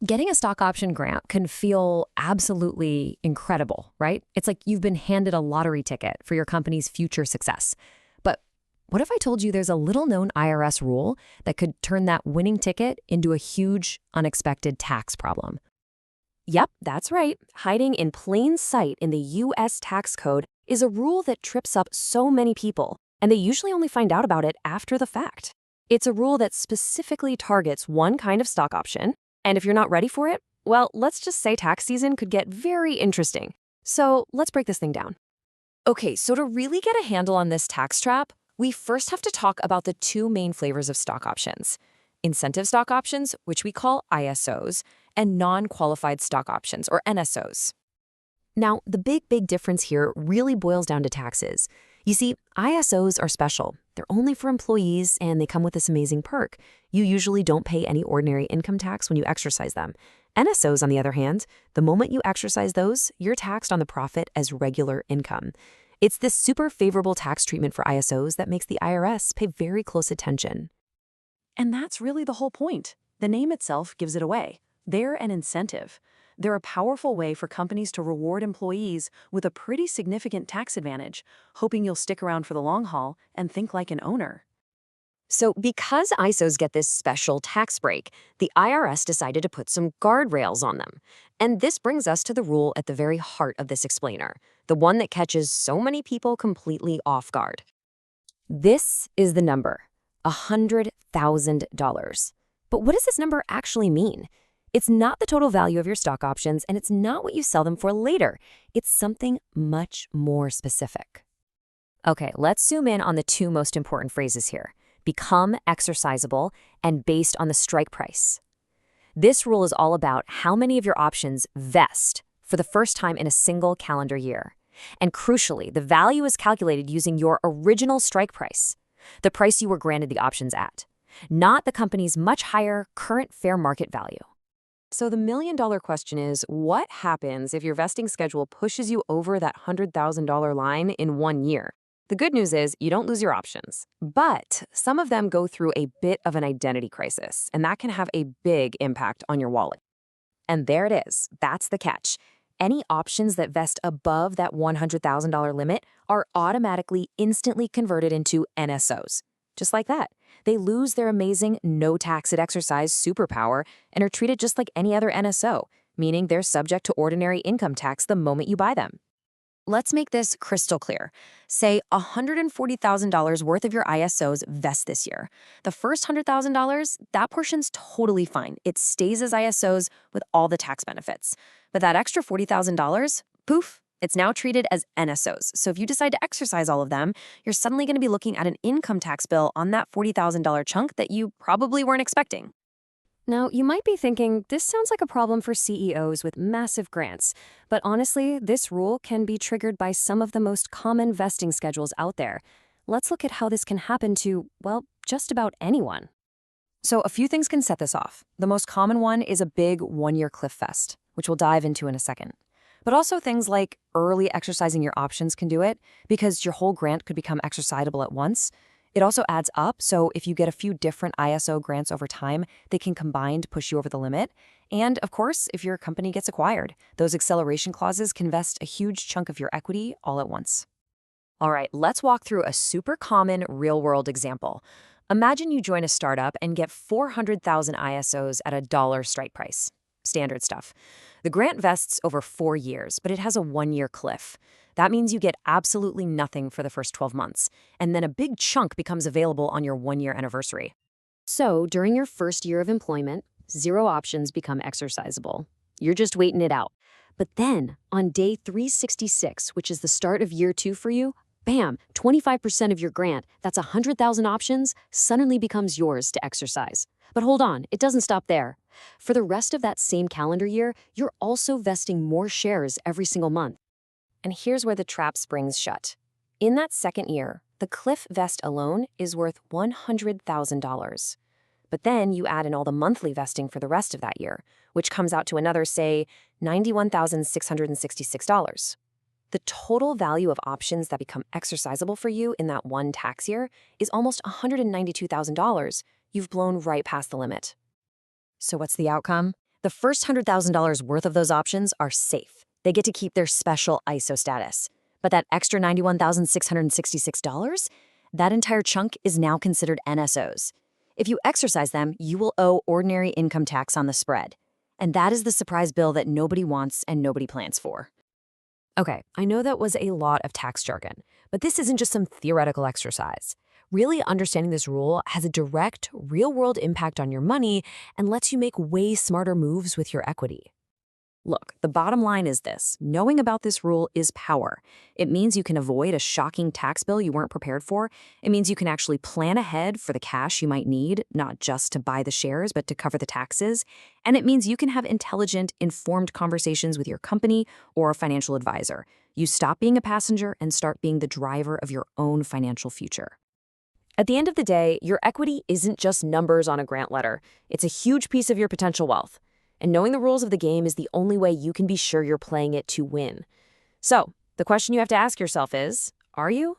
Getting a stock option grant can feel absolutely incredible, right? It's like you've been handed a lottery ticket for your company's future success. But what if I told you there's a little-known IRS rule that could turn that winning ticket into a huge, unexpected tax problem? Yep, that's right. Hiding in plain sight in the U.S. tax code is a rule that trips up so many people, and they usually only find out about it after the fact. It's a rule that specifically targets one kind of stock option, and if you're not ready for it, well, let's just say tax season could get very interesting. So let's break this thing down. Okay, so to really get a handle on this tax trap, we first have to talk about the two main flavors of stock options: incentive stock options, which we call ISOs, and non-qualified stock options, or NSOs. Now, the big difference here really boils down to taxes. You see, ISOs are special. They're only for employees, and they come with this amazing perk. You usually don't pay any ordinary income tax when you exercise them. NSOs, on the other hand, the moment you exercise those, you're taxed on the profit as regular income. It's this super favorable tax treatment for ISOs that makes the IRS pay very close attention. And that's really the whole point. The name itself gives it away. They're an incentive. They're a powerful way for companies to reward employees with a pretty significant tax advantage, hoping you'll stick around for the long haul and think like an owner. So because ISOs get this special tax break, the IRS decided to put some guardrails on them. And this brings us to the rule at the very heart of this explainer, the one that catches so many people completely off guard. This is the number, $100,000. But what does this number actually mean? It's not the total value of your stock options, and it's not what you sell them for later. It's something much more specific. Okay, let's zoom in on the two most important phrases here: become exercisable and based on the strike price. This rule is all about how many of your options vest for the first time in a single calendar year. And crucially, the value is calculated using your original strike price, the price you were granted the options at, not the company's much higher current fair market value. So the million-dollar question is, what happens if your vesting schedule pushes you over that $100,000 line in 1 year? The good news is you don't lose your options, but some of them go through a bit of an identity crisis, and that can have a big impact on your wallet. And there it is. That's the catch. Any options that vest above that $100,000 limit are automatically instantly converted into NSOs. Just like that. They lose their amazing no-tax-at-exercise superpower and are treated just like any other NSO, meaning they're subject to ordinary income tax the moment you buy them. Let's make this crystal clear. Say $140,000 worth of your ISOs vest this year. The first $100,000, that portion's totally fine. It stays as ISOs with all the tax benefits. But that extra $40,000, poof, it's now treated as NSOs. So if you decide to exercise all of them, you're suddenly going to be looking at an income tax bill on that $40,000 chunk that you probably weren't expecting. Now, you might be thinking, this sounds like a problem for CEOs with massive grants. But honestly, this rule can be triggered by some of the most common vesting schedules out there. Let's look at how this can happen to, well, just about anyone. So a few things can set this off. The most common one is a big one-year cliff vest, which we'll dive into in a second. But also things like early exercising your options can do it, because your whole grant could become exercisable at once. It also adds up, so if you get a few different ISO grants over time, they can combine to push you over the limit. And of course, if your company gets acquired, those acceleration clauses can vest a huge chunk of your equity all at once. All right, let's walk through a super common real-world example. Imagine you join a startup and get 400,000 ISOs at $1 strike price. Standard stuff. The grant vests over 4 years, but it has a 1-year cliff. That means you get absolutely nothing for the first 12 months, and then a big chunk becomes available on your 1-year anniversary. So during your first year of employment, 0 options become exercisable. You're just waiting it out. But then, on day 366, which is the start of year 2 for you, bam, 25% of your grant, that's 100,000 options, suddenly becomes yours to exercise. But hold on, it doesn't stop there. For the rest of that same calendar year, you're also vesting more shares every single month. And here's where the trap springs shut. In that second year, the cliff vest alone is worth $100,000. But then you add in all the monthly vesting for the rest of that year, which comes out to another, say, $91,666. The total value of options that become exercisable for you in that one tax year is almost $192,000. You've blown right past the limit. So what's the outcome? The first $100,000 worth of those options are safe. They get to keep their special ISO status. But that extra $91,666, that entire chunk is now considered NSOs. If you exercise them, you will owe ordinary income tax on the spread. And that is the surprise bill that nobody wants and nobody plans for. Okay, I know that was a lot of tax jargon, but this isn't just some theoretical exercise. Really understanding this rule has a direct, real-world impact on your money and lets you make way smarter moves with your equity. Look, the bottom line is this. Knowing about this rule is power. It means you can avoid a shocking tax bill you weren't prepared for. It means you can actually plan ahead for the cash you might need, not just to buy the shares, but to cover the taxes. And it means you can have intelligent, informed conversations with your company or a financial advisor. You stop being a passenger and start being the driver of your own financial future. At the end of the day, your equity isn't just numbers on a grant letter. It's a huge piece of your potential wealth. And knowing the rules of the game is the only way you can be sure you're playing it to win. So, the question you have to ask yourself is, are you?